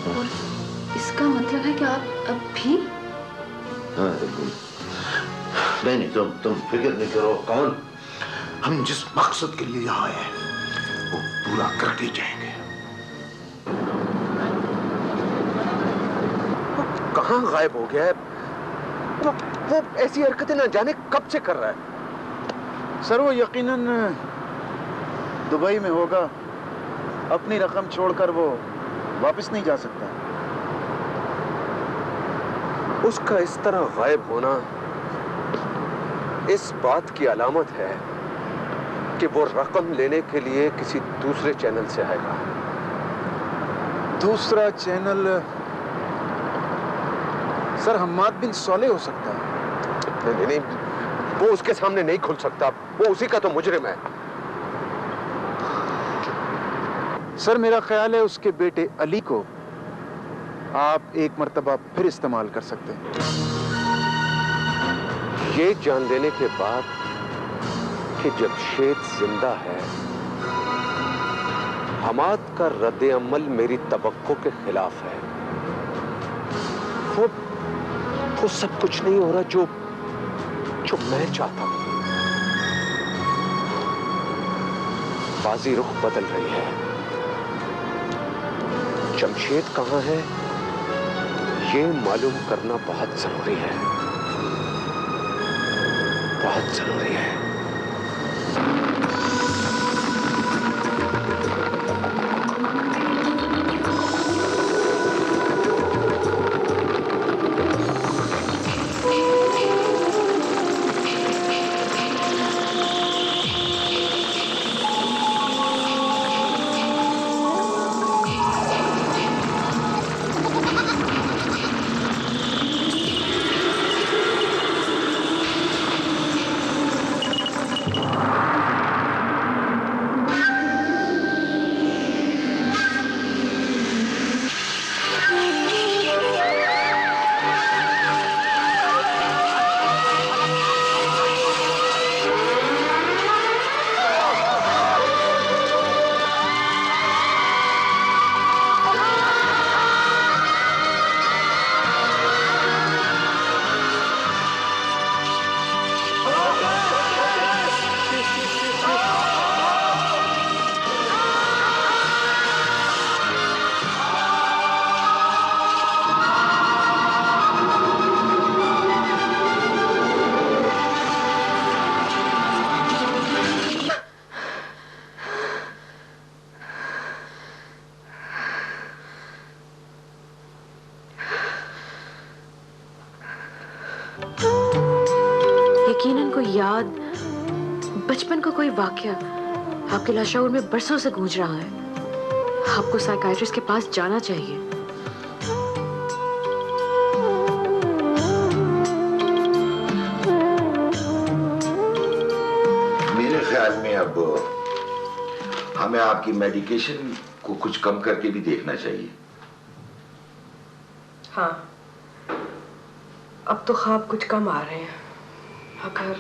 और इसका मतलब है कि आप अब भी? हाँ, नहीं, तुम फिक्र नहीं करो। कौन, हम जिस मकसद के लिए यहाँ आए हैं वो पूरा करके जाएंगे। वो कहाँ गायब हो गया है? वो ऐसी हरकतें ना जाने कब से कर रहा है। सर वो यकीनन दुबई में होगा। अपनी रकम छोड़कर वो वापस नहीं जा सकता। उसका इस तरह गायब होना इस बात की अलामत है कि वो रकम लेने के लिए किसी दूसरे चैनल से आएगा। दूसरा चैनल सर हम्माद बिन सोले हो सकता है। नहीं नहीं, वो उसके सामने नहीं खुल सकता। वो उसी का तो मुजरिम है। सर मेरा ख्याल है उसके बेटे अली को आप एक मर्तबा फिर इस्तेमाल कर सकते हैं। ये जान लेने के बाद कि जमशेद जिंदा है, हमाद का रद्द अमल मेरी तवक्को के खिलाफ है। वो सब कुछ नहीं हो रहा जो मैं चाहता हूं। बाजी रुख बदल रही है। जमशेद कहां है ये मालूम करना बहुत जरूरी है, बहुत जरूरी है। यकीनन कोई याद, बचपन का कोई वाकया आपके लाशौर में बरसों से गूंज रहा है। आपको साइकाइट्रिस्ट के पास जाना चाहिए। मेरे ख्याल में अब हमें आपकी मेडिकेशन को कुछ कम करके भी देखना चाहिए। हाँ, अब तो ख्वाब कुछ कम आ रहे हैं। अगर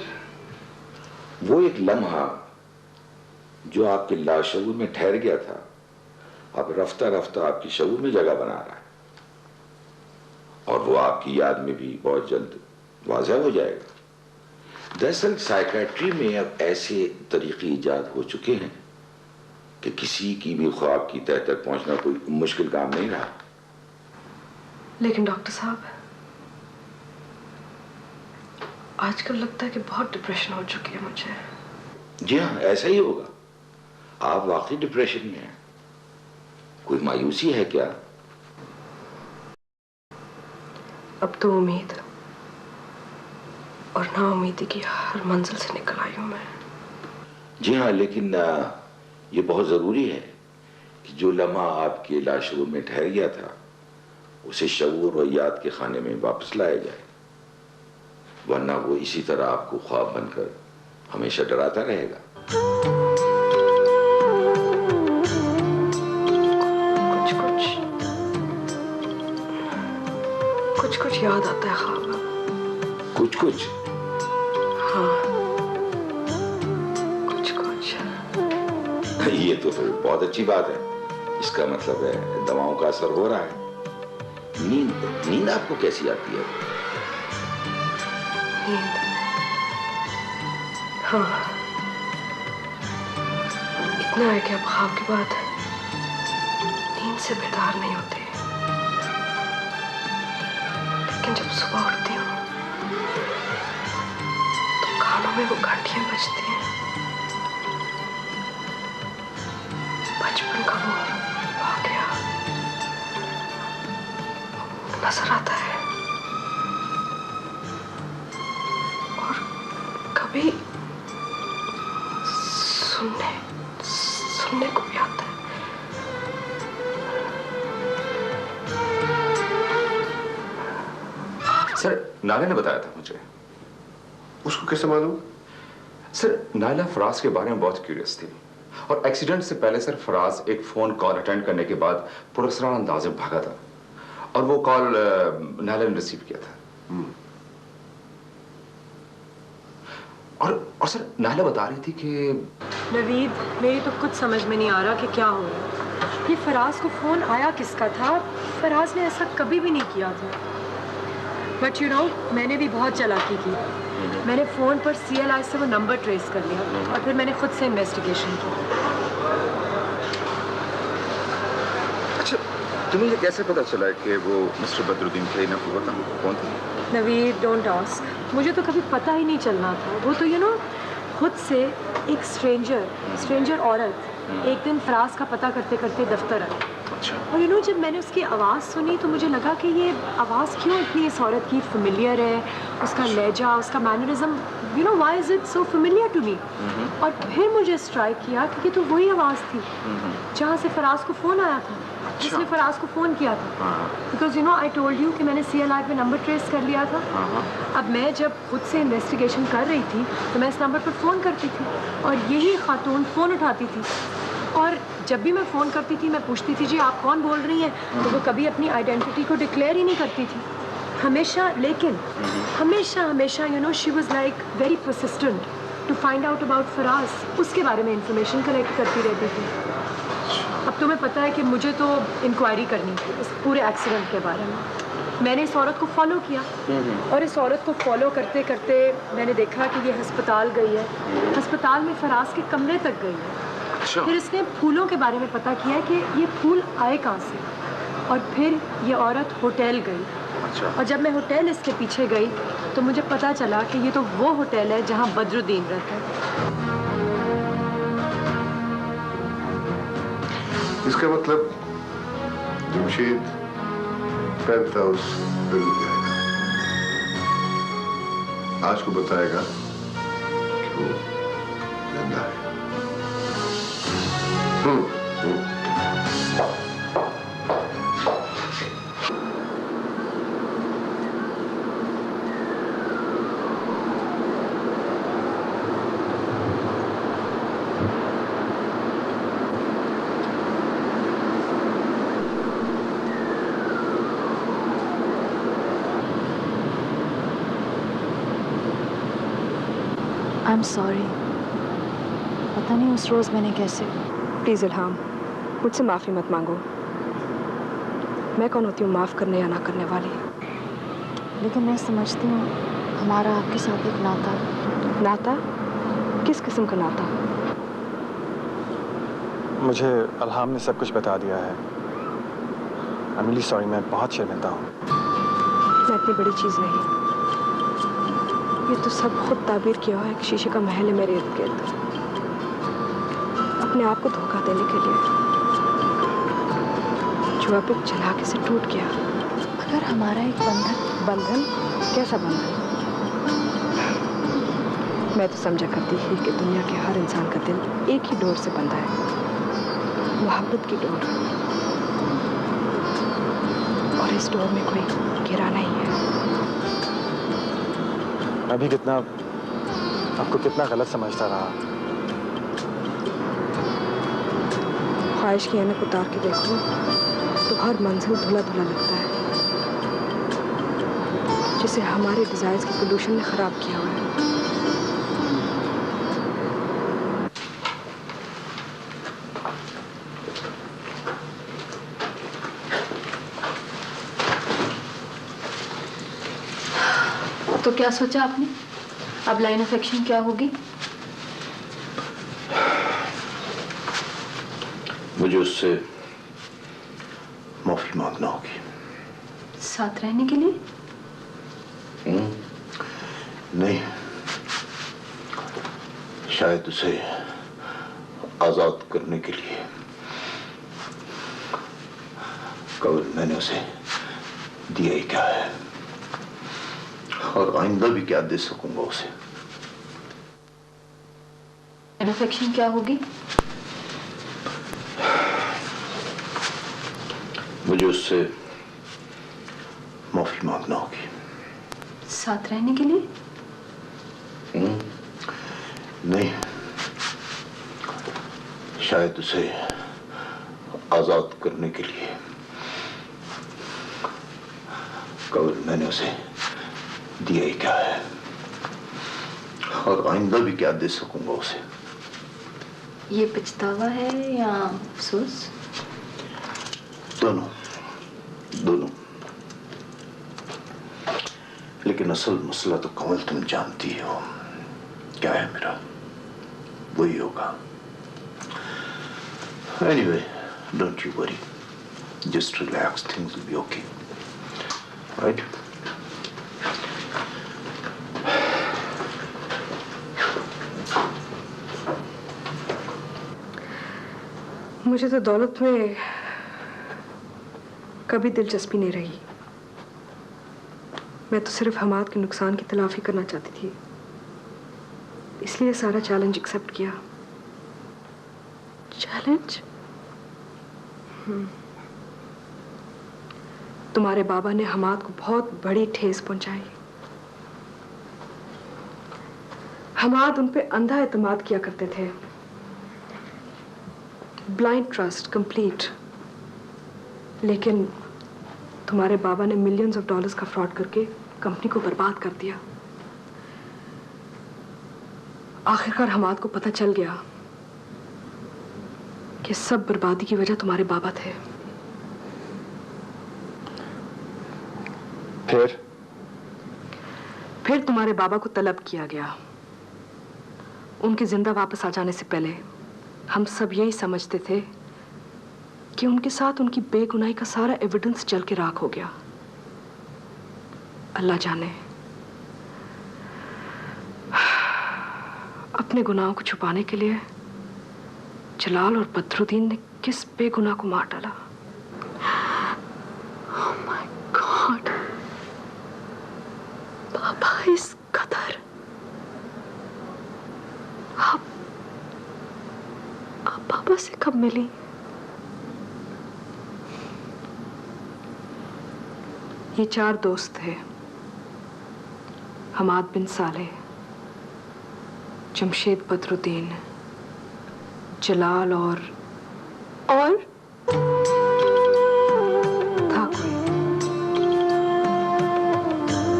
वो एक लम्हा जो आपके लाशऊर में ठहर गया था, अब रफ्ता रफ्ता आपकी शऊर में जगह बना रहा है, और वो आपकी याद में भी बहुत जल्द वाज़ेह हो जाएगा। दरअसल साइकेट्री में अब ऐसे तरीके ईजाद हो चुके हैं कि किसी की भी ख्वाब की तह तक पहुंचना कोई मुश्किल काम नहीं रहा। लेकिन डॉक्टर साहब, आजकल लगता है कि बहुत डिप्रेशन हो चुकी है मुझे। जी हाँ, ऐसा ही होगा। आप वाकई डिप्रेशन में हैं। कोई मायूसी है क्या? अब तो उम्मीद और नाउम्मीदी की हर मंजिल से निकल आई हूं मैं। जी हाँ, लेकिन ये बहुत जरूरी है कि जो लम्हा आपके लाशऊर में ठहर गया था उसे शऊर और याद के खाने में वापस लाया जाए, वरना वो इसी तरह आपको ख्वाब बनकर हमेशा डराता रहेगा। कुछ याद आता है ख्वाब। कुछ कुछ? हाँ, कुछ ये तो फिर बहुत अच्छी बात है। इसका मतलब है दवाओं का असर हो रहा है। नींद नींद आपको कैसी आती है? नींद, हाँ, इतना है कि अब ख्वाब के बाद नींद से बेदार नहीं होते, लेकिन जब सुबह उठती हूँ तो कानों में वो घंटियां बजती हैं। बचपन का वो वाकया नजर आता है और कभी सुनने को भी आता है। सर, नायला ने बताया था मुझे। उसको कैसे मालूम? सर, नायला फराज के बारे में बहुत क्यूरियस थी और एक्सीडेंट से पहले सर फराज एक फोन कॉल अटेंड करने के बाद पुरस्कार अंदाज में भागा था और वो कॉल नायला ने रिसीव किया था। और सर, नायला बता रही थी कि नवीद, मेरी तो कुछ समझ में नहीं आ रहा कि क्या हो रहा है। ये फराज को फोन आया किसका था? फराज ने ऐसा कभी भी नहीं किया था। बट यू नो, मैंने भी बहुत चालाकी की। मैंने फ़ोन पर CLI से वो नंबर ट्रेस कर लिया और फिर मैंने खुद से इन्वेस्टिगेशन की। अच्छा, तुम्हें ये कैसे पता चला कि वो मिस्टर बदरुद्दीन थे? ना पता कौन थे? Naveed, don't ask. मुझे तो कभी पता ही नहीं चलना था। वो तो यू नो खुद से एक स्ट्रेंजर औरत एक दिन फराज का पता करते करते दफ्तर आई। अच्छा। और यू नो, जब मैंने उसकी आवाज़ सुनी तो मुझे लगा कि ये आवाज़ क्यों इतनी इस औरत की फेमिलियर है, उसका लहजा, उसका mannerism, you know, why is it so familiar to me. और फिर मुझे स्ट्राइक किया कि ये तो वही आवाज़ थी जहाँ से फराज को फ़ोन आया था, जिसने फराज को फ़ोन किया था। Because you know, I told you कि मैंने CLI पे नंबर ट्रेस कर लिया था। अब मैं जब खुद से इन्वेस्टिगेशन कर रही थी तो मैं इस नंबर पर फ़ोन करती थी और यही खातून फ़ोन उठाती थी। और जब भी मैं फ़ोन करती थी मैं पूछती थी, जी आप कौन बोल रही हैं? तो वो कभी अपनी आइडेंटिटी को डिक्लेयर ही नहीं करती थी हमेशा। लेकिन हमेशा you know, she was like very persistent to find out about Faraz. उसके बारे में इंफॉर्मेशन कलेक्ट करती रहती थी। अब तुम्हें पता है कि मुझे तो इंक्वायरी करनी थी इस पूरे एक्सीडेंट के बारे में। मैंने इस औरत को फॉलो किया और इस औरत को फॉलो करते करते मैंने देखा कि ये अस्पताल गई है, अस्पताल में फराज के कमरे तक गई है। अच्छा। फिर इसने फूलों के बारे में पता किया कि ये फूल आए कहाँ से, और फिर ये औरत होटल गई। अच्छा। और जब मैं होटल इसके पीछे गई तो मुझे पता चला कि ये तो वो होटल है जहाँ बदरुद्दीन रहता है। इसका मतलब जमशेद पेंट हाउस जरूर जाएगा, आज को बताएगा कि वो जिंदा है। I am sorry. पता नहीं उस रोज़ मैंने कैसे। प्लीज़ इल्हाम, मुझसे माफ़ी मत मांगो। मैं कौन होती हूँ माफ़ करने या ना करने वाली? लेकिन मैं समझती हूँ हमारा आपके साथ एक नाता? किस किस्म का नाता? मुझे अल्हाम ने सब कुछ बता दिया है। आई एम रियली सॉरी, मैं बहुत शर्मिंदा हूँ। मैं इतनी बड़ी चीज़ नहीं। ये तो सब खुद ताबीर किया हुआ एक शीशे का महल है मेरे इर्द गिर्द, अपने आप को धोखा देने के लिए, जो अब एक चलाकी से टूट गया। अगर हमारा एक बंधन? कैसा बंधन? मैं तो समझा करती थी कि दुनिया के हर इंसान का दिल एक ही डोर से बंधा है, मोहब्बत की डोर, और इस डोर में कोई गिरा नहीं है। मैं भी आपको कितना गलत समझता रहा। ख्वाहिश की ऐनक उतार के देखो तो हर मंजिल धुला धुला लगता है, जिसे हमारे डिजायर्स के पोल्यूशन ने खराब किया हुआ है। तो क्या सोचा आपने? अब लाइन ऑफ एक्शन क्या होगी? मुझे उससे माफी मांगना होगी। साथ रहने के लिए? नहीं, शायद उसे आजाद करने के लिए। कल मैंने उसे दिया ही क्या है, और आइंदा भी क्या दे सकूंगा उसे। लाइन ऑफ एक्शन क्या होगी? मुझे उससे माफी मांगना होगी। साथ रहने के लिए? नहीं, शायद उसे आजाद करने के लिए। कल मैंने उसे दिया ही क्या है, और आइंदा भी क्या दे सकूंगा उसे। ये पछतावा है या अफसोस? दोनों दोनों। लेकिन असल मसला तो कमल तुम जानती हो क्या है मेरा, वही होगा। Anyway, don't you worry, just relax, things will be okay, right? मुझे तो दौलत में कभी दिलचस्पी नहीं रही। मैं तो सिर्फ हमाद के नुकसान की तलाफी करना चाहती थी, इसलिए सारा चैलेंज एक्सेप्ट किया। चैलेंज? तुम्हारे बाबा ने हमाद को बहुत बड़ी ठेस पहुंचाई। हमाद उन पे अंधा एतमाद किया करते थे, ब्लाइंड ट्रस्ट, कंप्लीट। लेकिन तुम्हारे बाबा ने मिलियंस ऑफ डॉलर्स का फ्रॉड करके कंपनी को बर्बाद कर दिया। आखिरकार हमाद को पता चल गया कि सब बर्बादी की वजह तुम्हारे बाबा थे। फिर तुम्हारे बाबा को तलब किया गया। उनके जिंदा वापस आ जाने से पहले हम सब यही समझते थे कि उनके साथ उनकी बेगुनाही का सारा एविडेंस जल के राख हो गया। अल्लाह जाने अपने गुनाहों को छुपाने के लिए जलाल और बदरुद्दीन ने किस बेगुनाह को मार डाला। Oh my God! बाबा इस कदर। आप बाबा से कब मिली? ये 4 दोस्त थे, हमाद बिन साले, जमशेद बदरुद्दीन, जलाल और था कोई।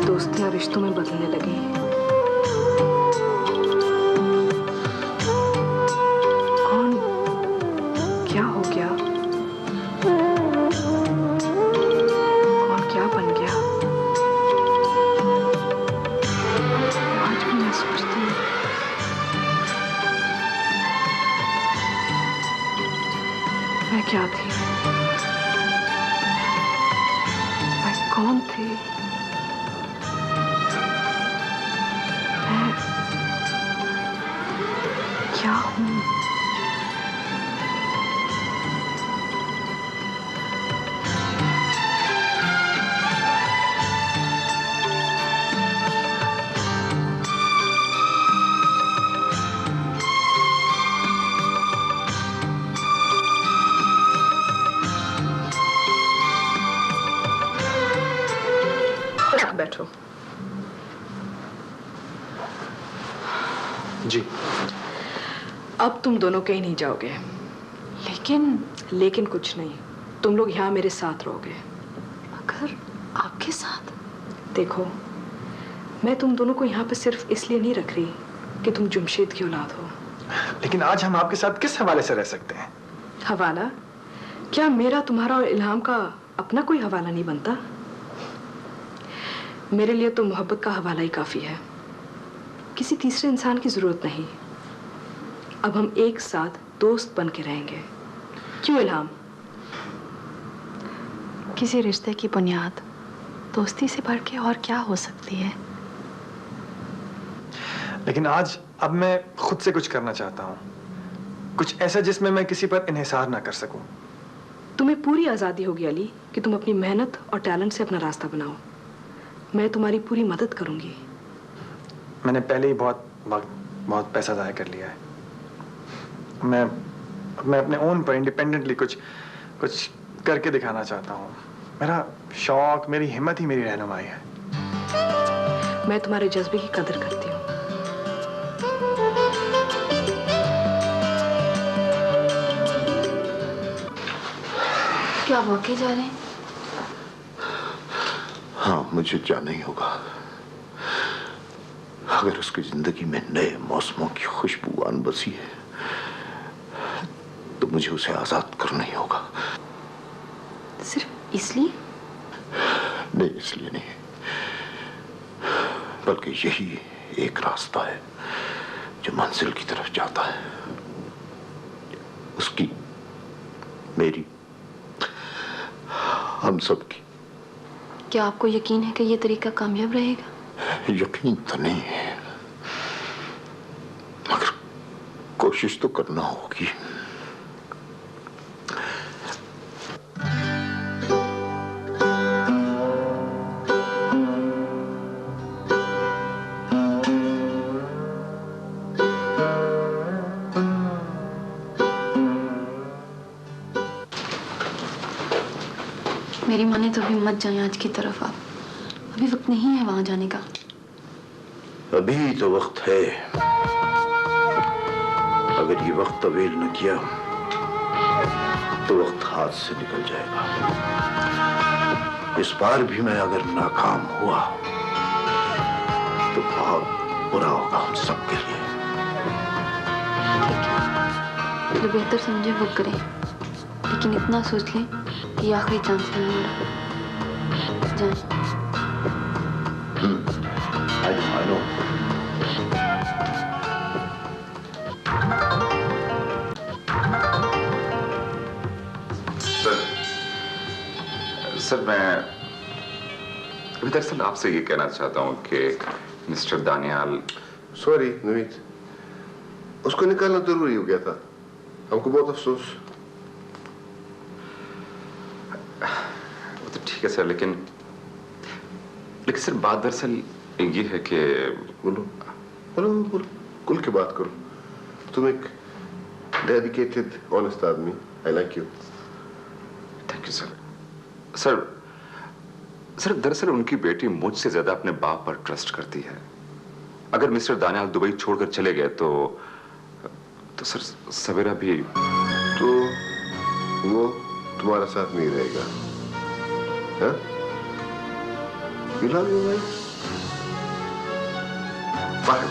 दोस्तियां रिश्तों में बदलने लगी। कौन क्या हो गया, कौन क्या बन गया, आज भी मैं सोचती हूँ। मैं क्या थी, मैं कौन थी, मैं क्या हूँ? बैठो। जी। अब तुम दोनों कहीं नहीं जाओगे। लेकिन कुछ नहीं, तुम लोग यहाँ मेरे साथ रहोगे। मगर आपके साथ? देखो, मैं तुम दोनों को यहाँ पे सिर्फ इसलिए नहीं रख रही कि तुम जमशेद की औलाद हो। लेकिन आज हम आपके साथ किस हवाले से रह सकते हैं? हवाला? क्या मेरा, तुम्हारा और इल्हाम का अपना कोई हवाला नहीं बनता? मेरे लिए तो मोहब्बत का हवाला ही काफी है, किसी तीसरे इंसान की जरूरत नहीं। अब हम एक साथ दोस्त बन के रहेंगे, क्यों इल्हाम? किसी रिश्ते की बुनियाद दोस्ती से बढ़ के और क्या हो सकती है? लेकिन आज अब मैं खुद से कुछ करना चाहता हूँ, कुछ ऐसा जिसमें मैं किसी पर इन्हिसार ना कर सकूं। तुम्हें पूरी आजादी होगी अली कि तुम अपनी मेहनत और टैलेंट से अपना रास्ता बनाओ। मैं तुम्हारी पूरी मदद करूंगी। मैंने पहले ही बहुत वक्त, बहुत पैसा ज़ाया कर लिया है। मैं अपने ओन पर इंडिपेंडेंटली कुछ करके दिखाना चाहता हूँ। मेरा शौक, मेरी हिम्मत ही मेरी रहनुमाई है। मैं तुम्हारे जज्बे की कदर करती हूँ। क्या वाकई जा रहे हैं? हाँ, मुझे जाना ही होगा। अगर उसकी जिंदगी में नए मौसमों की खुशबू आन बसी है तो मुझे उसे आजाद करना ही होगा। सिर्फ इसलिए? नहीं, इसलिए नहीं, बल्कि यही एक रास्ता है जो मंजिल की तरफ जाता है। उसकी, मेरी, हम सब की। क्या आपको यकीन है कि ये तरीका कामयाब रहेगा? यकीन तो नहीं है, मगर कोशिश तो करना होगी। मेरी माने तो अभी मत जाएं आज की तरफ आप। अभी वक्त नहीं है वहां जाने का। अभी तो वक्त है। अगर ये वक्त तवील न किया तो वक्त हाथ से निकल जाएगा। इस बार भी मैं अगर नाकाम हुआ तो बहुत बुरा होगा हम सबके लिए। ठीक है, जो बेहतर समझे वो करें, लेकिन इतना सोच लें कि आखिरी चांस है हमारा। जाएं। I know. सर मैं अभी दरअसल आपसे ये कहना चाहता हूँ कि मिस्टर दानियाल। सॉरी नवीद, उसको निकालना जरूरी हो गया था। हमको बहुत अफसोस। वो तो ठीक है सर, लेकिन सर बात दरअसल ये है कि बोलो बोलो बोलो, खुल के बात करो। तुम एक डेडिकेटेड ऑनेस्ट आदमी। I like you. Thank you sir. Sir दरअसल उनकी बेटी मुझसे ज्यादा अपने बाप पर ट्रस्ट करती है। अगर मिस्टर दानियाल दुबई छोड़कर चले गए तो सर सवेरा भी तो वो तुम्हारा साथ नहीं रहेगा। हाँ? You love your wife? But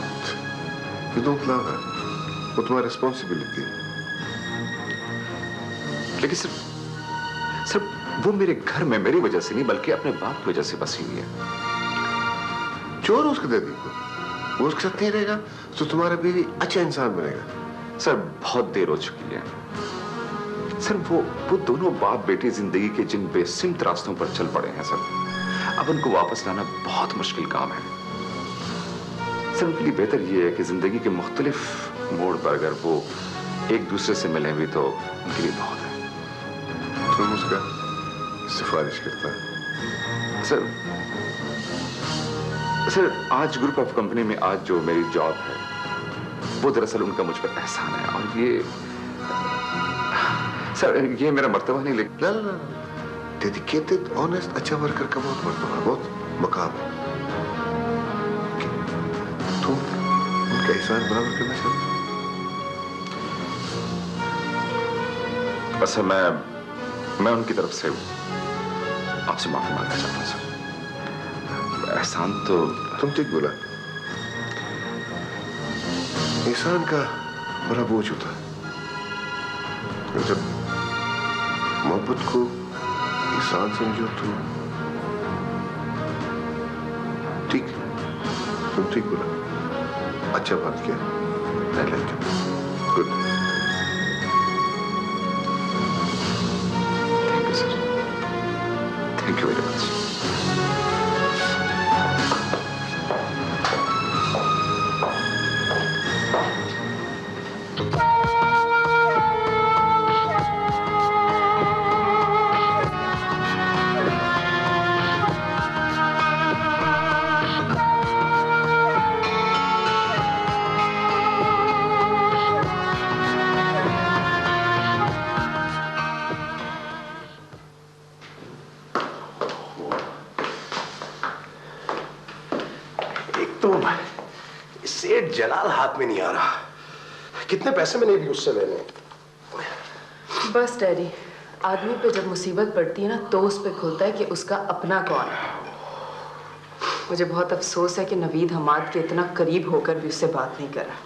you don't love her. वो तुम्हारी रिस्पॉन्सिबिलिटी। लेकिन सर वो मेरे घर में मेरी वजह से नहीं बल्कि अपने बाप की वजह से बसी हुई है। चोर उसके दादी को, वो उसके साथ नहीं रहेगा तो तुम्हारा बीवी अच्छा इंसान बनेगा। सर बहुत देर हो चुकी है सर। वो दोनों बाप बेटी जिंदगी के जिन बेसिम्त रास्तों पर चल पड़े हैं सर, अब उनको वापस लाना बहुत मुश्किल काम है सर। उनके लिए बेहतर ये है कि जिंदगी के मुख्तलिफ मोड़ पर अगर वो एक दूसरे से मिलें भी तो उनके लिए बहुत है। तुम उसका सिफारिश करता है? सर आज ग्रुप ऑफ कंपनी में आज जो मेरी जॉब है वो दरअसल उनका मुझ पर एहसान है। और ये सर ये मेरा मर्तबा नहीं, लेकिन डेडिकेटेड ऑनेस्ट अच्छा वर्कर का बहुत मर्तबा, बहुत मकाम है। तुम उनका एहसान बराबर करना चाहते हो? अच्छा मैं उनकी तरफ से आपसे माफी मांगना चाहता हूँ सर। एहसान तो तुम ठीक बोला। एहसान का बड़ा बोझ होता है। जब मोहब्बत को एहसान समझो तो ठीक, तुम ठीक बोला, अच्छा बात किया। I like it. Good. Thank you sir, thank you very much. सेठ जलाल हाथ में नहीं आ रहा। कितने पैसे मैंने भी उससे लेने। बस डैडी, आदमी पे जब मुसीबत पड़ती है ना तो उस पे खुलता है कि उसका अपना कौन है। मुझे बहुत अफसोस है कि नवीद हमाद के इतना करीब होकर भी उससे बात नहीं करा।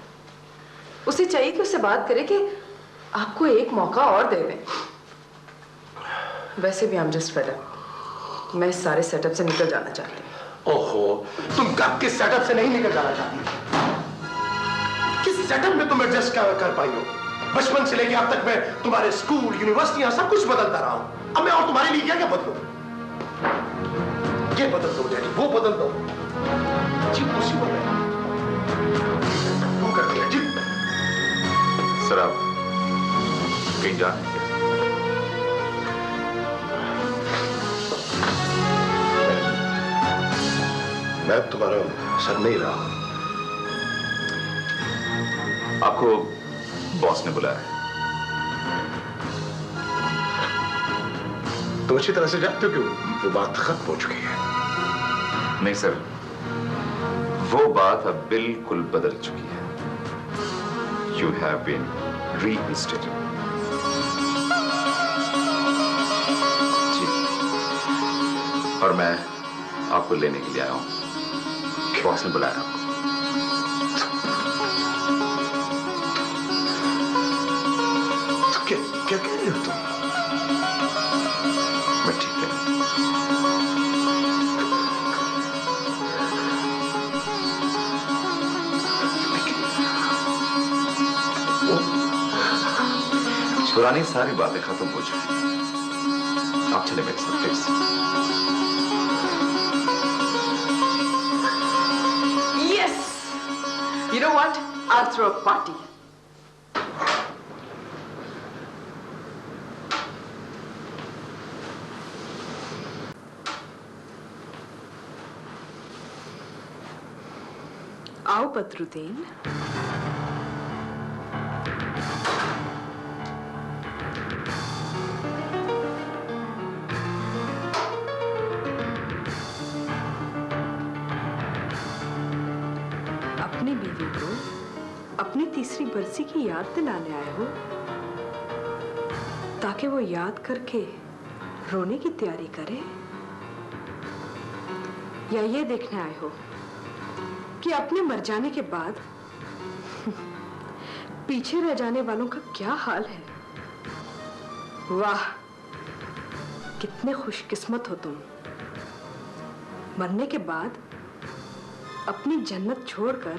उसे चाहिए कि उससे बात करे कि आपको एक मौका और दे दें। वैसे भी I'm just fed up। मैं इस सारे सेटअप से निकल जाना चाहती हूँ। ओहो, तुम कब किस सेटअप से नहीं निकल जाना चाहती? किस सेटअप में तुम एडजस्ट कर पाई हो? बचपन से लेके अब तक मैं तुम्हारे स्कूल, यूनिवर्सिटियां सब कुछ बदलता रहा हूं। अब मैं और तुम्हारे लिए क्या बदलूं? ये बदल दो डैडी, वो बदल दो। जी मुसीबत है। तुम कर दिया जी। सर आप कहीं जा रहे हैं? मैं तुम्हारा सर नहीं रहा। आपको बॉस ने बुलाया है। तुम अच्छी तरह से जानते हो कि वो बात खत्म हो चुकी है। नहीं सर, वो बात अब बिल्कुल बदल चुकी है। You have been reinstated। जी, और मैं आपको लेने के लिए आया हूं। बॉस ने बुलाया आपको। क्या कह रहे हो तुम? मैं ठीक है। पुरानी सारी बातें खत्म हो चुकी। आप चले मेरे साथ please. Yes! You know what? I'll throw a party. आओ बदरुद्दीन। अपनी बीवी को अपनी तीसरी बरसी की याद दिलाने आए हो, ताकि वो याद करके रोने की तैयारी करे, या ये देखने आए हो कि अपने मर जाने के बाद पीछे रह जाने वालों का क्या हाल है? वाह, कितने खुशकिस्मत हो तुम। मरने के बाद अपनी जन्नत छोड़कर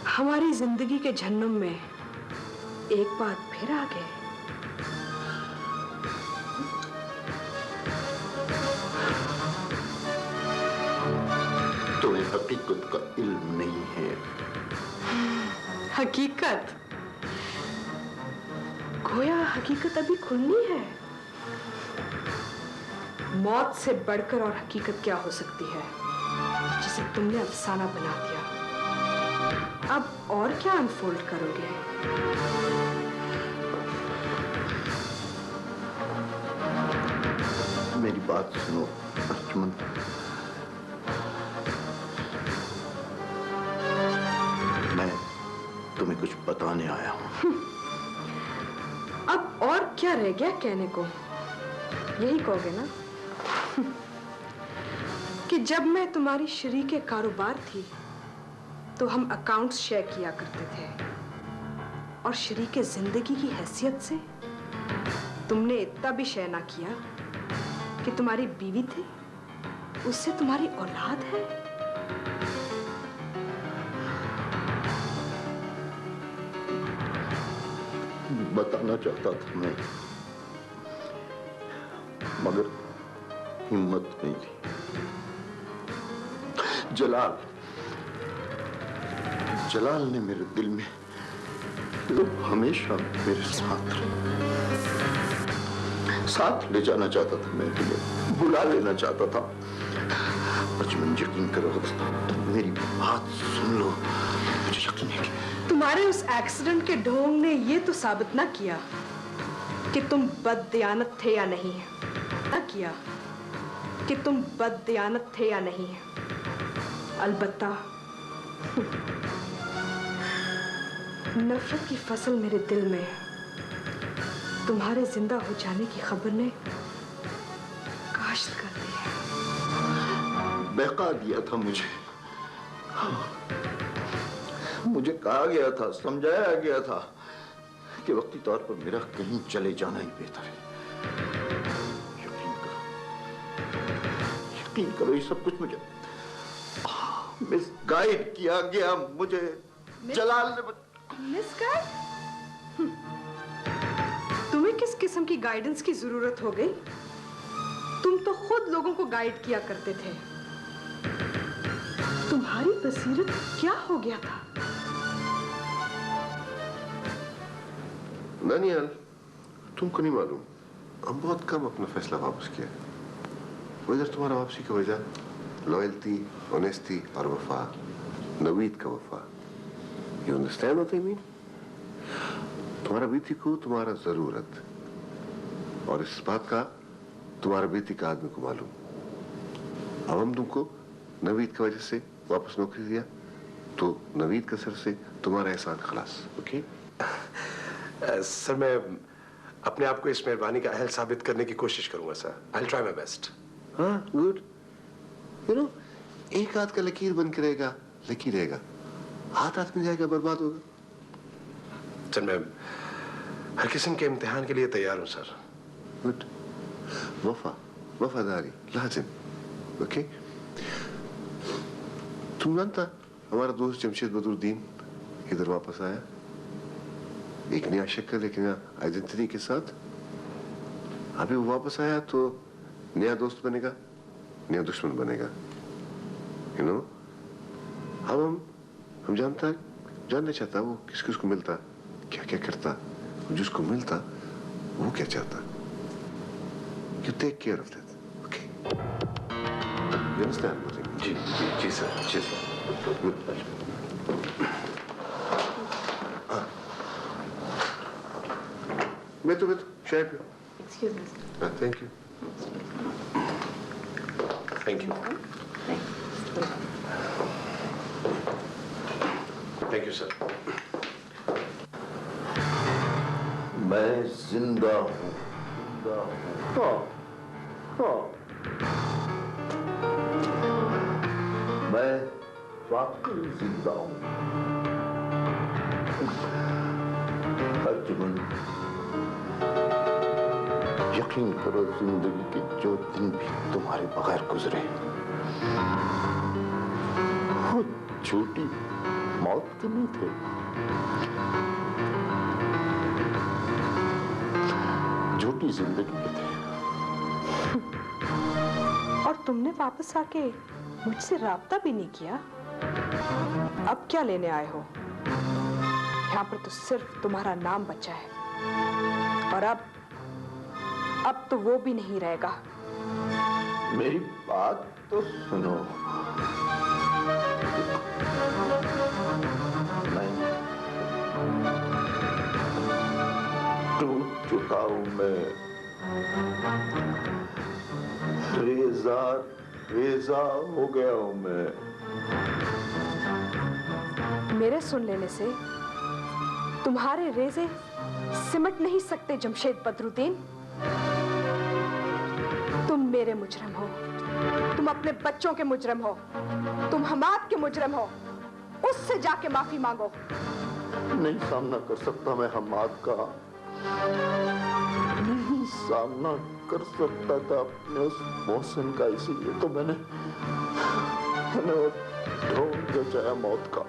हमारी जिंदगी के जहन्नुम में एक बार फिर आ गए। तुम्हें हकीकत का इल्म नहीं है। हकीकत? गोया हकीकत अभी खुलनी है। मौत से बढ़कर और हकीकत क्या हो सकती है, जिसे तुमने अफसाना बना दिया। अब और क्या अनफोल्ड करोगे? मेरी बात सुनो अर्जुमन। मैं तुम्हें कुछ बताने आया हूं। अब और क्या रह गया कहने को? यही कहोगे ना कि जब मैं तुम्हारी शरीके कारोबार थी तो हम अकाउंट्स शेयर किया करते थे, और शरीके जिंदगी की हैसियत से तुमने इतना भी शेयर ना किया कि तुम्हारी बीवी थी उससे तुम्हारी औलाद है? बताना चाहता था मैं, मगर हिम्मत नहीं थी। जलाल ने मेरे दिल में हमेशा मेरे साथ ले जाना चाहता था। मैं तुम्हें बुला लेना चाहता था। बचपन यकीन करो, तुम मेरी बात सुन लो, मुझे यकीन है कि तुम्हारे उस एक्सीडेंट के ढोंग ने ये तो साबित ना किया कि तुम बददियानत थे या नहीं, अलबत्ता नफरत की फसल मेरे दिल में तुम्हारे जिंदा हो जाने की खबर ने काश्त कर दी है। बहका दिया था मुझे कहा गया था, समझाया गया था कि वक्ती तौर पर मेरा कहीं चले जाना ही बेहतर है। यकीन करो, ये सब कुछ मुझे मिसगाइड किया गया। मुझे जलाल ने मिसगाइड? तुम्हें किस किस्म की गाइडेंस की जरूरत हो गई? तुम तो खुद लोगों को गाइड किया करते थे। तुम्हारी बसीरत क्या हो गया था? दानियाल, तुमको नहीं मालूम, हम बहुत कम अपना फैसला वापस किया। वजह तुम्हारा वापसी की वजह लॉयल्टी, ऑनेस्टी और वफा, नवीद का वफा। You understand what I mean? तुम्हारा बेटी को तुम्हारा जरूरत, और इस बात का तुम्हारा बेटी का आदमी को मालूम। अब हम तुमको नवीद की वजह से वापस नौकरी दिया, तो नवीद का सर से तुम्हारा एहसान खलास। ओके? सर, मैं अपने आप को इस मेहरबानी का अहल साबित करने की कोशिश करूंगा sir. I will try my best. हाँ, गुड। यू नो, एक हाथ का लकीर बन के रहेगा, लकीर रहेगा, हाथ में जाएगा, बर्बाद होगा। सर, मैं हर किस्म के इम्तिहान के लिए तैयार हूं सर। गुड। वफादारी लाजिम। ओके? तुम जानता, हमारा दोस्त जमशेद बदरुद्दीन इधर वापस आया, एक नया शक्ल, एक नया आइडेंटिटी के साथ। अभी वो वापस आया तो नया दोस्त बनेगा, नया दुश्मन बनेगा। यू नो, अब हम जानना चाहता वो किस किस को मिलता, क्या क्या करता, जिसको मिलता वो क्या चाहता। You take care of that. Okay? You understand? जी सर, जी सर। गुड। मैं तो चाय पियो। Excuse me. Thank you. Thank you. Thank you sir. मैं जिंदा हूँ। हाँ। मैं वाकई जिंदा हूँ। अर्जुन, यकीन करो, जिंदगी के जो दिन भी तुम्हारे बगैर गुजरे, वो झूठी मौत के नहीं थे, झूठी जिंदगी के थे। और तुमने वापस आके मुझसे राब्ता भी नहीं किया। अब क्या लेने आए हो? यहाँ पर तो सिर्फ तुम्हारा नाम बचा है, और अब तो वो भी नहीं रहेगा। मेरी बात तो सुनो। मैं टूट चुका हूं, मैं रेजा हो गया हूं मैं। मेरे सुन लेने से तुम्हारे रेजे सिमट नहीं सकते जमशेद बदरुद्दीन। तुम मेरे मुजरिम हो, तुम अपने बच्चों के मुजरिम हो, तुम हमाद के मुजरिम हो। उससे जाके माफी मांगो। नहीं सामना कर सकता मैं हमाद का, नहीं सामना कर सकता था अपने उस मौसम का, इसीलिए तो मैंने वो ढोंग रचाया मौत का।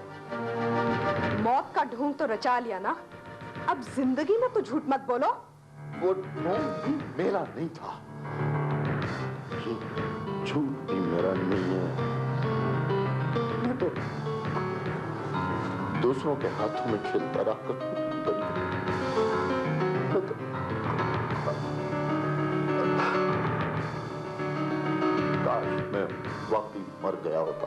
मौत का ढोंग तो रचा लिया ना, अब जिंदगी में तो झूठ मत बोलो। वो ढोंग भी मेरा नहीं था, ये झूठ भी मेरा नहीं है। मैं तो दूसरों के हाथों में खेलता रहा करता। काश मैं वाकई मर गया होता।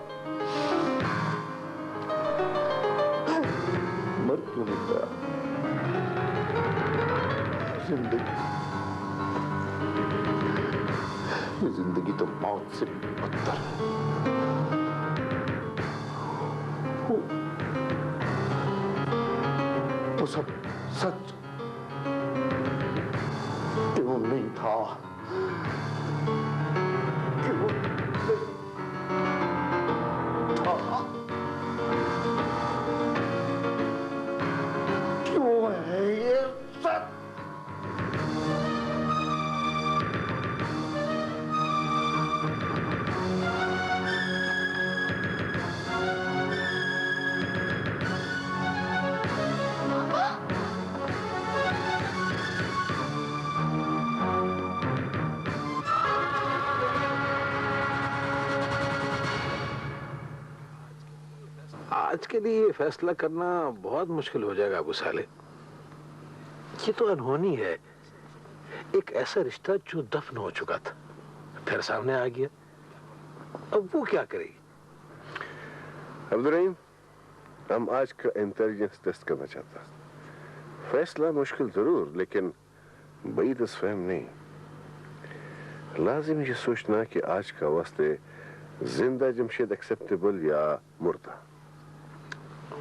मर क्यों नहीं गया? जिंदगी तो मौत से बदतर है। वो सब सच क्यों नहीं था? क्यों नहीं था? क्यों है ये सच? आज के लिए फैसला करना बहुत मुश्किल हो जाएगा अबू साले। ये तो अनहोनी है, एक ऐसा रिश्ता जो दफन हो चुका था फिर सामने आ गया। अब वो क्या करेगी? अब्दुल रहीम, हम आज का इंटेलिजेंस टेस्ट करना चाहता। फैसला मुश्किल जरूर, लेकिन बड़ी तस्फहम नहीं। लाजिम ये सोचना कि आज का वास्ते जिंदा जमशेद एक्सेप्टेबल या मुर्दा।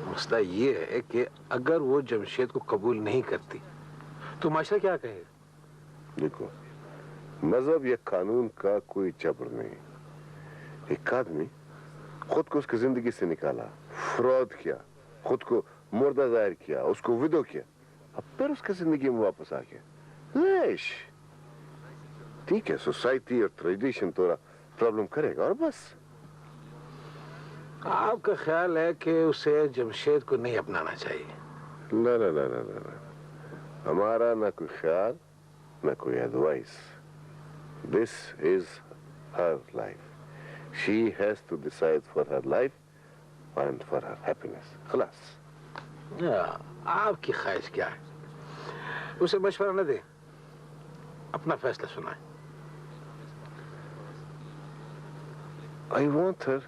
मसला ये है कि अगर वो जमशेद को कबूल नहीं करती तो माशरा क्या कहेगा? देखो, मजहब या कानून का कोई जबर नहीं। एक आदमी खुद को उसकी जिंदगी से निकाला, फ्रॉड किया, खुद को मुर्दा जाहिर किया, उसको विदो किया, अब फिर उसकी जिंदगी में वापस आ गया। लेश ठीक है, सोसाइटी और ट्रेडिशन थोड़ा प्रॉब्लम करेगा और बस। आपका ख्याल है कि उसे जमशेद को नहीं अपनाना चाहिए? ना ना ना ना ना, ना। हमारा ना कोई ख्याल ना कोई advice. This is her life. She has to decide for her life and for her happiness. खलास। आपकी ख्वाहिश क्या है? उसे मशवरा न दे, अपना फैसला सुनाए। I want her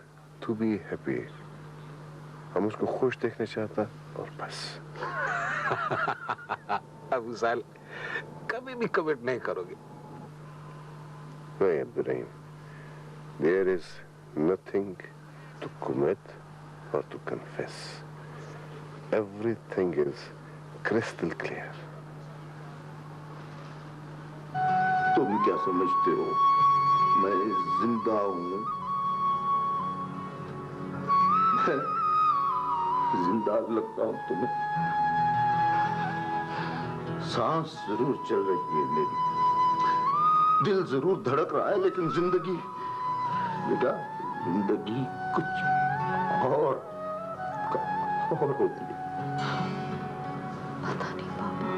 to be happy. हम उसको खुश देखना चाहता और बस। अबू साल कभी भी कमिट नहीं करोगे? नहीं Abdul Rahim, there is nothing to commit or to confess. Everything is crystal clear. तुम क्या समझते हो मैं जिंदा हूं? जिंदा लगता हूं तुम्हें? सांस जरूर चल रही है मेरी, दिल जरूर धड़क रहा है, लेकिन जिंदगी बेटा, जिंदगी कुछ और होती है। पता नहीं पापा,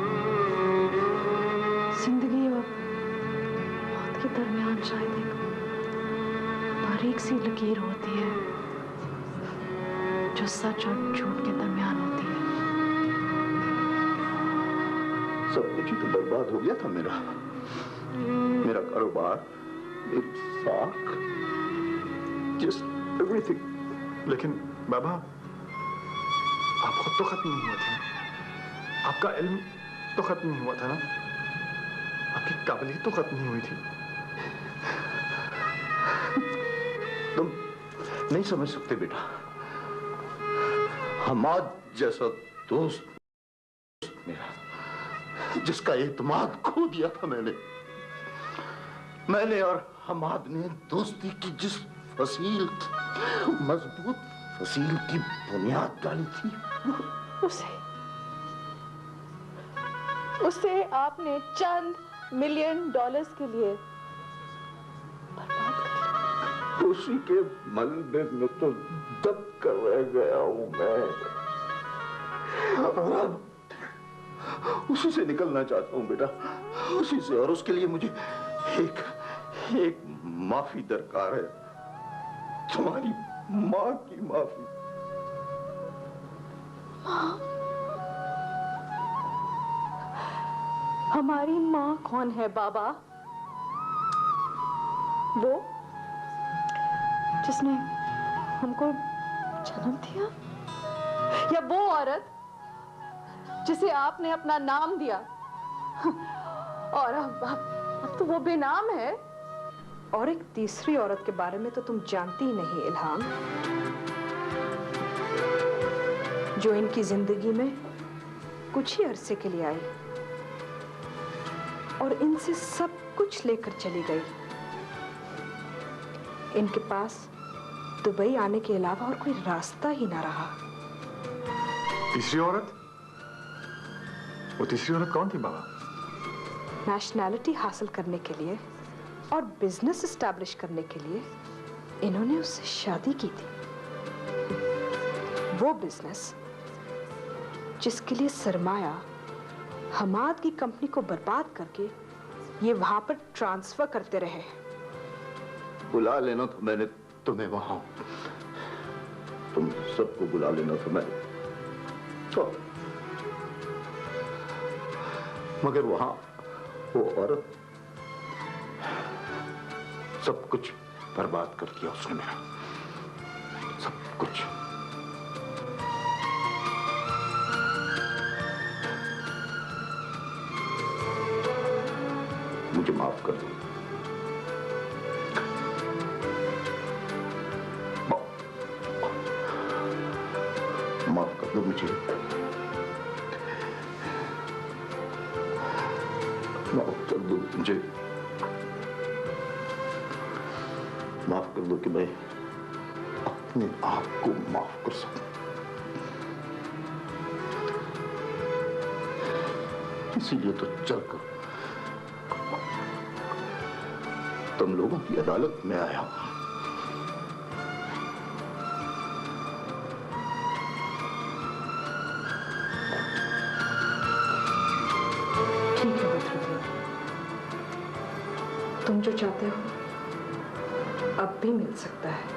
जिंदगी और मौत के दरमियान शायद एक बारीक सी लकीर होती है जो सच और झूठ के दरमियान होती है। सब कुछ ही तो बर्बाद हो गया था मेरा कारोबार, मेरी साख, जस्ट एवरीथिंग। लेकिन बाबा, आप खुद तो खत्म नहीं हुए थे, आपका इल्म तो खत्म नहीं हुआ था ना, आपकी काबिलियत तो खत्म नहीं हुई थी। तुम नहीं समझ सकते बेटा, हमाद जैसा दोस्त मेरा, जिसका एतमाद खो दिया था मैंने और हमाद ने दोस्ती की जिस फसील, मजबूत फसील की बुनियाद डाली थी, उसे आपने चंद मिलियन डॉलर्स के लिए उसी के मलबे में तो दब कर रह गया हूं मैं, और अब उसी से निकलना चाहता हूं बेटा, उसी से। और उसके लिए मुझे एक माफी दरकार है, तुम्हारी माँ की माफी। माँ? हमारी माँ कौन है बाबा? वो जिसने हमको जन्म दिया, या वो औरत जिसे आपने अपना नाम दिया और अब तो वो बेनाम है? और एक तीसरी औरत के बारे में तो तुम जानती ही नहीं इल्हाम, जो इनकी जिंदगी में कुछ ही अरसे के लिए आई और इनसे सब कुछ लेकर चली गई। इनके पास दुबई आने के अलावा और कोई रास्ता ही ना रहा। तीसरी औरत? वो तीसरी औरत कौन थी बाबा? नेशनैलिटी हासिल करने के लिए और बिजनेस एस्टैब्लिश करने के लिए इन्होंने उससे शादी की थी। वो बिजनेस जिसके लिए सरमाया हमाद की कंपनी को बर्बाद करके ये वहां पर ट्रांसफर करते रहे। बुला लेना तो मैंने तुम्हें वहां, तुम सबको बुला लेना तो मैं तो, मगर वहां वो औरत सब कुछ बर्बाद कर दिया उसने मेरा, सब कुछ। मुझे माफ कर दो, माफ कर दो मुझे, माफ कर दो मुझे, माफ कर दो कि मैं अपने आप को माफ कर सकूं। इसीलिए तो चलकर तुम लोगों की अदालत में आया हूं। ठीक है बदरुद्दीन, तुम जो चाहते हो अब भी मिल सकता है।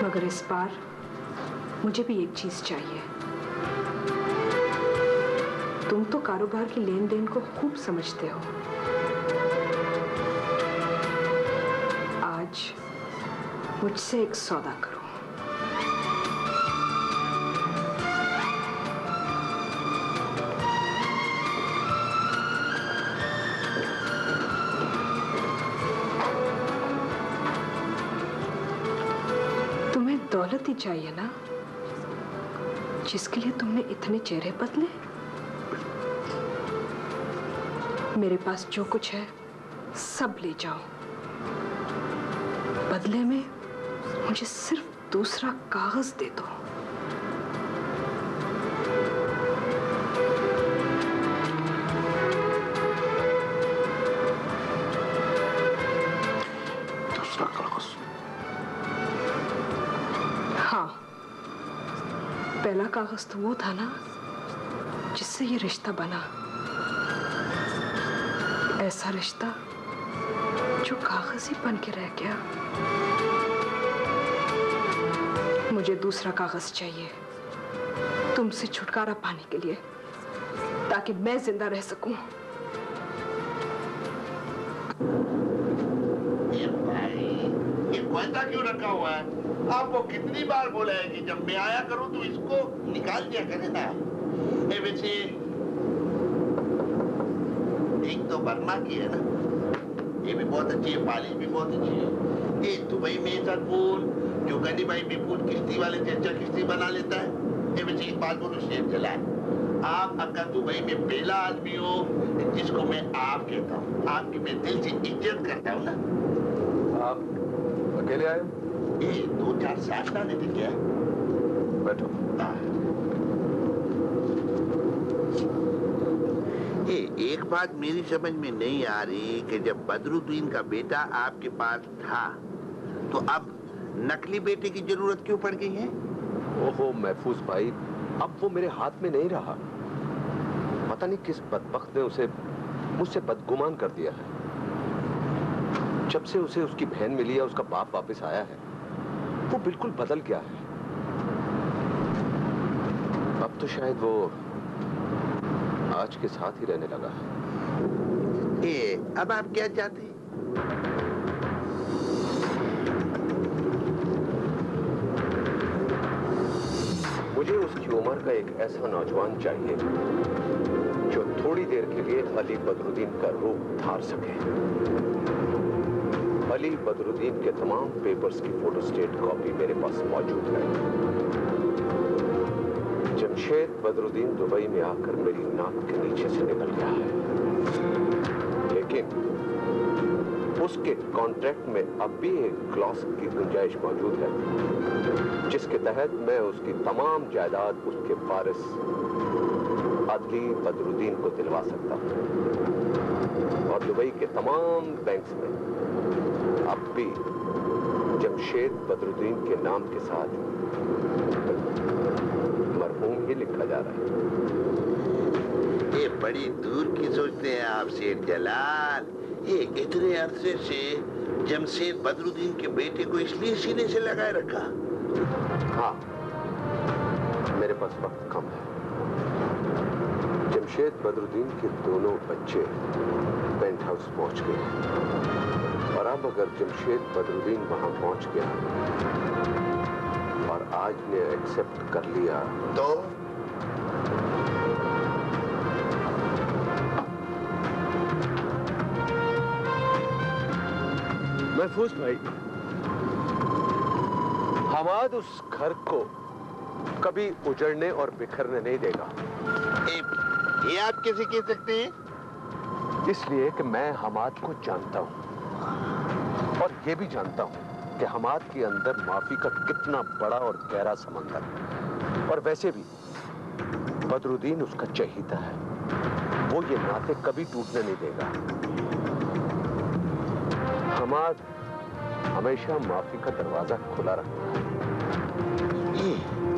मगर इस बार मुझे भी एक चीज चाहिए। तुम तो कारोबार की लेन देन को खूब समझते हो। आज मुझसे एक सौदा करो। तुम्हें दौलत ही चाहिए ना, जिसके लिए तुमने इतने चेहरे बदले? मेरे पास जो कुछ है सब ले जाओ। बदले में मुझे सिर्फ दूसरा कागज दे दो। दूसरा कागज? हाँ, पहला कागज तो वो था ना जिससे ये रिश्ता बना। ऐसा रिश्ता जो कागज ही बन के रह गया। मुझे दूसरा कागज चाहिए तुमसे छुटकारा पाने के लिए, ताकि मैं जिंदा रह सकूं। ये गोयंदा क्यों रखा हुआ है? आपको कितनी बार बोला है कि जब मैं आया करूं तो इसको निकाल दिया करे ना। वैसे एक तो बर्मा की है ना, ये भी बहुत अच्छी है, पालिश भी बहुत अच्छी है। ये दुबई में सरपून जो गनी भाई में पून किश्ती वाले से अच्छा किश्ती बना लेता है। ये वैसे एक बात बोलो शेर चला है, आप अगर दुबई में पहला आदमी हो जिसको मैं आप कहता हूँ, आपकी मैं दिल से इज्जत करता हूँ ना। आप अकेले आए हो? ये 2-4 साथ लाने थे क्या? बैठो। ये एक बात मेरी समझ में नहीं आ रही कि जब बदरुद्दीन का बेटा आपके पास था तो अब नकली बेटे की जरूरत क्यों पड़ गई है? ओहो महफूज भाई, अब वो मेरे हाथ में नहीं रहा। पता नहीं किस बदबख्त ने उसे मुझसे बदगुमान कर दिया है। जब से उसे उसकी बहन मिली है, उसका बाप वापस आया है, वो बिल्कुल बदल गया है। अब तो शायद वो आज के साथ ही रहने लगा है। ये अब आप क्या चाहते हैं? मुझे उसकी उम्र का एक ऐसा नौजवान चाहिए जो थोड़ी देर के लिए अली बदरुद्दीन का रूप धार सके। अली बदरुद्दीन के तमाम पेपर्स की फोटोस्टेट कॉपी मेरे पास मौजूद है। जमशेद बदरुद्दीन दुबई में आकर मेरी नाक के नीचे से निकल गया है, लेकिन उसके कॉन्ट्रैक्ट में अब भी एक क्लॉज की गुंजाइश मौजूद है जिसके तहत मैं उसकी तमाम जायदाद उसके वारिस अली बदरुद्दीन को दिलवा सकता हूं और दुबई के तमाम बैंक्स में अब भी जमशेद बदरुद्दीन के नाम के साथ मरहूम ही लिखा जा रहा है। ये बड़ी दूर की सोचते हैं आप शेर जलाल। ये इतने अरसे से जमशेद बदरुद्दीन के बेटे को इसलिए सीने से लगाए रखा? हाँ, मेरे पास वक्त कम है। जमशेद बदरुद्दीन के दोनों बच्चे पेंट हाउस पहुंच गए और अब अगर जमशेद बदरुद्दीन वहां पहुंच गया और आज ने एक्सेप्ट कर लिया तो महफूज भाई, हमाद उस घर को कभी उजड़ने और बिखरने नहीं देगा। ये आप कैसे कह सकते हैं? इसलिए कि मैं हमाद को जानता हूं और ये भी जानता हूं कि हमाद के अंदर माफी का कितना बड़ा और गहरा समंदर है। और वैसे भी बदरुद्दीन उसका चहीता है, वो ये नाते कभी टूटने नहीं देगा। हमाद हमेशा माफी का दरवाजा खुला रखता है।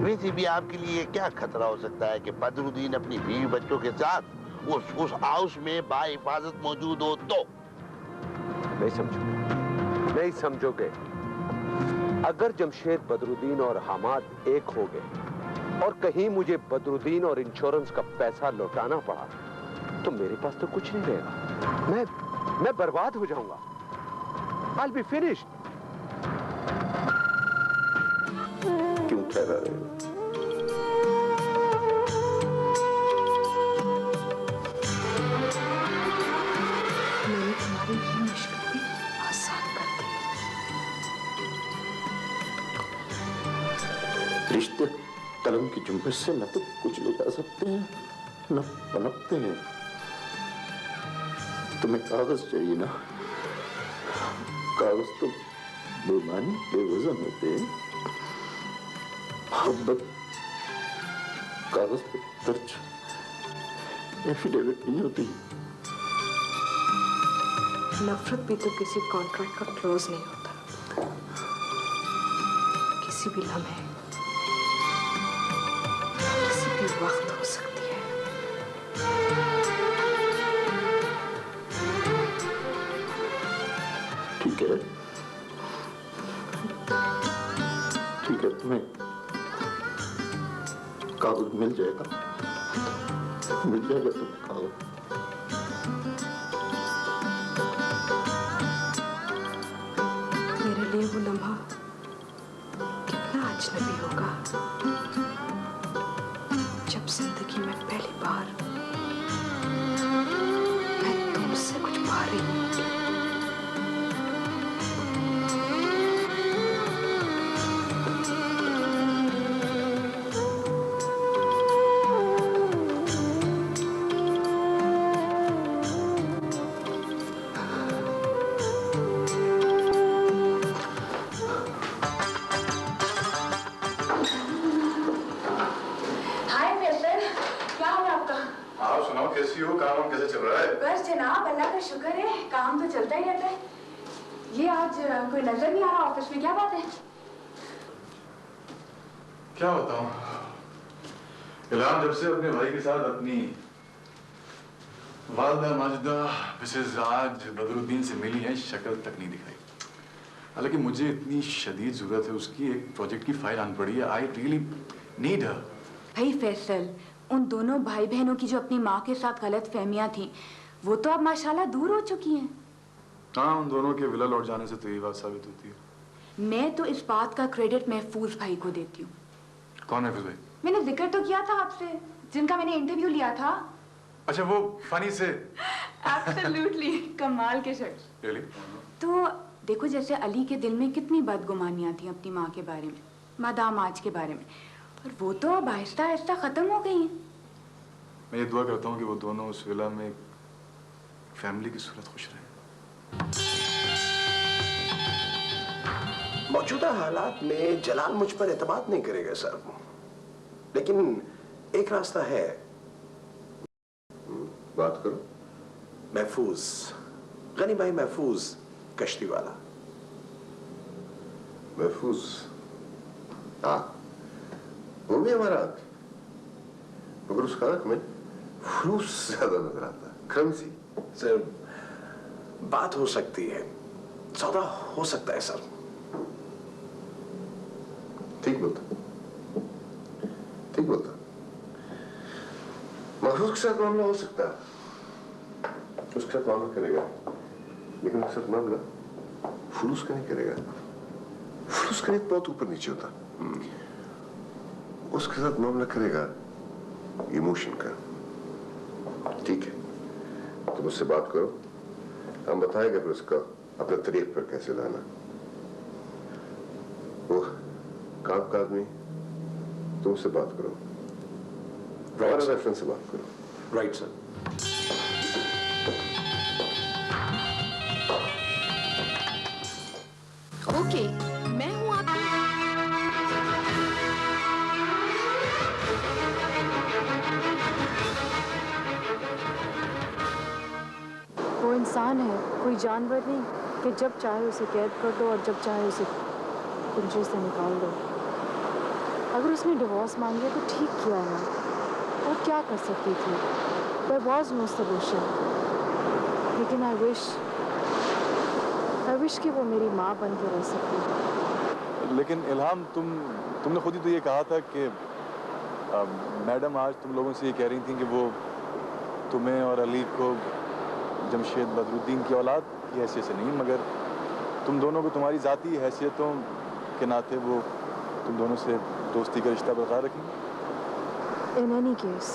वैसे भी आपके लिए क्या खतरा हो सकता है कि बदरुद्दीन अपनी बीवी बच्चों के साथ उस हाउस में बाहिफाजत मौजूद हो तो? नहीं समझोगे। अगर जमशेद बदरुद्दीन और हमाद एक हो गए और कहीं मुझे बदरुद्दीन और इंश्योरेंस का पैसा लौटाना पड़ा तो मेरे पास तो कुछ नहीं रहेगा। मैं बर्बाद हो जाऊंगा। I'll be finished. क्यों ठहरा रहे हो? मैंने तुम्हारी ये मुश्किल भी आसान कर दी। रिश्ते कलम की जुम्बश से न तो कुछ ले जा सकते हैं न पनपते हैं। तुम्हें कागज चाहिए ना? कागज तो बेमानी बेवजन होते हैं। मोहब्बत कागज पर दर्ज एफिडेविट नहीं होती। नफरत भी तो किसी कॉन्ट्रैक्ट का क्लोज नहीं होता। किसी भी लम्हे, किसी भी वक्त हो सकती है। ठीक है, ठीक है, तुम्हें कागज मिल जाएगा, तुम्हें कागज। मेरे लिए वो लम्हा कितना अजनबी होगा जब जिंदगी में पहली बार मैं तुमसे कुछ पा रही हूँ। बस जनाब, अल्लाह का शुक्र है, काम तो चलता ही रहता है। ये आज कोई नजर नहीं आ रहा ऑफिस में, क्या बात है? क्या बताऊं, इल्हाम जब से अपने भाई के साथ अपनी वालदा माजिदा मिसेस आज बदरुद्दीन से मिली है, शक्ल तक नहीं दिखाई। हालांकि मुझे इतनी शदीद जरूरत है उसकी, एक प्रोजेक्ट की फाइल आन पड़ी है। आई रियली नीड हर। भाई फैसल, उन दोनों भाई बहनों की जो अपनी माँ के साथ गलत फहमियां थी, वो तो अब माशाल्लाह दूर हो चुकी हैं। हाँ, उन दोनों के विला लौट जाने से तो यही बात साबित होती है। मैं तो इस बात का क्रेडिट महफूज भाई को देती हूँ। कौन महफूज भाई? मैंने जिक्र तो किया था आपसे, जिनका मैंने इंटरव्यू लिया था। अच्छा, वो फनी से? एब्सोल्युटली, कमाल के शख्स। Really? तो देखो, जैसे अली के दिल में कितनी बदगुमानियां थी अपनी माँ के बारे में, मादाम आज के बारे में, और वो तो अब आहिस्ता आहिस्ता खत्म हो गई हैं। मैं ये दुआ करता हूँ कि वो दोनों उस विला में फैमिली की सूरत खुश रहे। मौजूदा हालात में जलाल मुझ पर एतमाद नहीं करेगा सर, लेकिन एक रास्ता है। बात करो। महफूज, गनी भाई महफूज कश्ती वाला। महफूज, हाँ, वो भी हमारा आंख, मगर उसका आंख में फलूस ज्यादा नजर आता है, क्रमसी। सर, बात हो सकती है, सौदा हो सकता है सर। ठीक बोलता, ठीक बोलता। महफूज के साथ मामला हो सकता है, उसके साथ मामला करेगा, लेकिन उसके साथ मामला फलूस का नहीं करेगा। फलूस का रेट बहुत ऊपर नीचे होता, उसके साथ मामला करेगा इमोशन का। ठीक है, तो मुझसे बात करो, हम बताएंगे फिर उसका अपने तरीके पर कैसे लाना। वो काम का आदमी, तुमसे बात करो, हमारे रेफरेंस से बात करो। Right sir. ओके, मैं हूँ आपकी। वो इंसान है, कोई जानवर नहीं कि जब चाहे उसे कैद कर दो और जब चाहे उसे पिंजरे से निकाल दो। अगर उसने डिवोर्स मांग लिया तो ठीक किया है, और क्या कर सकती थी? There was no solution. लेकिन I wish कि वो मेरी माँ बन के रह सकती। लेकिन इल्हाम, तुमने खुद ही तो ये कहा था कि मैडम आज तुम लोगों से ये कह रही थी कि वो तुम्हें और अली को जमशेद बदरुद्दीन की औलाद की हैसियत से नहीं, मगर तुम दोनों को तुम्हारी ज़ाती हैसियतों के नाते वो तुम दोनों से दोस्ती का रिश्ता बरकरार रखेंगे। In any case,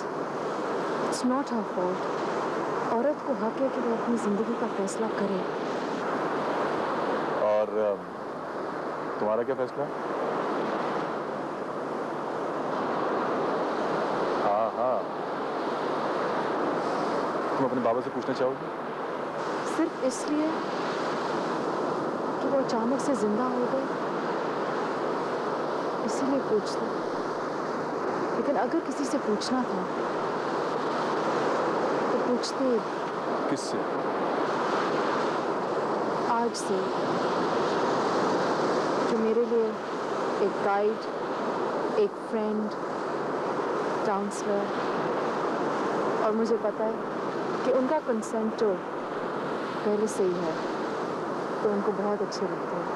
it's not her fault. औरत को हक है कि वो अपनी ज़िंदगी का फैसला करे। और तुम्हारा क्या फैसला है? हाँ, तुम अपने बाबा से पूछना चाहोगे? सिर्फ इसलिए कि वो अचानक से जिंदा हो गए, इसीलिए पूछते। लेकिन अगर किसी से पूछना था तो पूछते। किससे? आज से, जो मेरे लिए एक गाइड, एक फ्रेंड, काउंसलर, और मुझे पता है कि उनका कंसेंट तो पहले से ही है, तो उनको बहुत अच्छे लगते हैं।